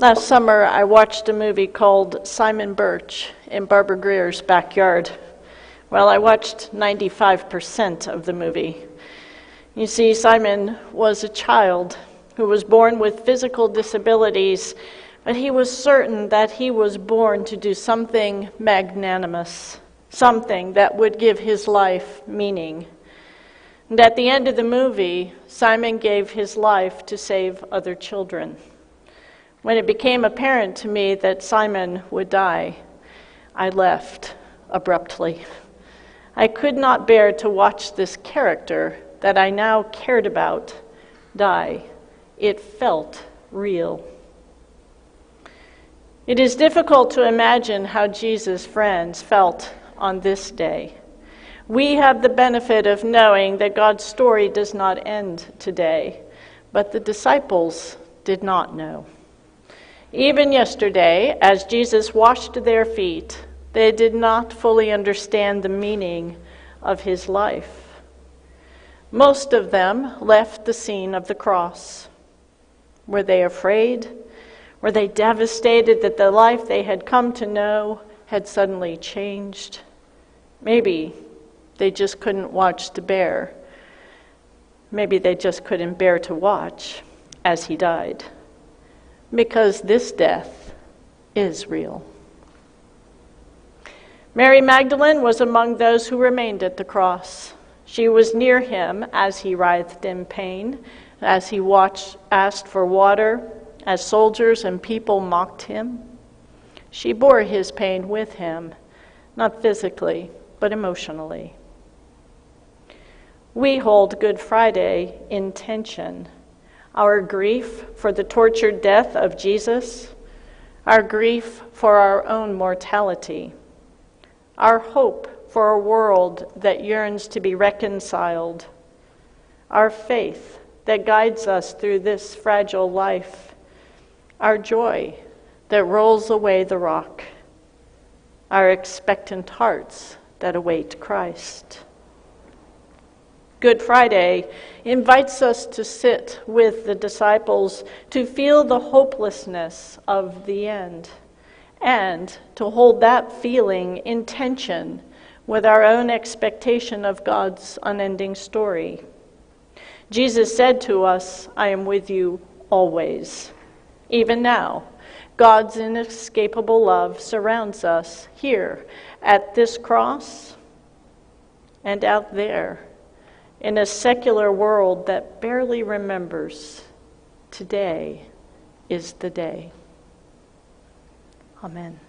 Last summer, I watched a movie called Simon Birch in Barbara Greer's backyard. Well, I watched 95% of the movie. You see, Simon was a child who was born with physical disabilities, but he was certain that he was born to do something magnanimous, something that would give his life meaning. And at the end of the movie, Simon gave his life to save other children. When it became apparent to me that Simon would die, I left abruptly. I could not bear to watch this character that I now cared about die. It felt real. It is difficult to imagine how Jesus' friends felt on this day. We have the benefit of knowing that God's story does not end today, but the disciples did not know. Even yesterday, as Jesus washed their feet, they did not fully understand the meaning of his life. Most of them left the scene of the cross. Were they afraid? Were they devastated that the life they had come to know had suddenly changed? Maybe they just couldn't watch the bear. Maybe they just couldn't bear to watch as he died. Because this death is real. Mary Magdalene was among those who remained at the cross. She was near him as he writhed in pain, as he asked for water, as soldiers and people mocked him. She bore his pain with him, not physically, but emotionally. We hold Good Friday in tension. Our grief for the tortured death of Jesus, our grief for our own mortality, our hope for a world that yearns to be reconciled, our faith that guides us through this fragile life, our joy that rolls away the rock, our expectant hearts that await Christ. Good Friday invites us to sit with the disciples, to feel the hopelessness of the end, and to hold that feeling in tension with our own expectation of God's unending story. Jesus said to us, "I am with you always." Even now, God's inescapable love surrounds us here at this cross and out there in a secular world that barely remembers. Today is the day. Amen.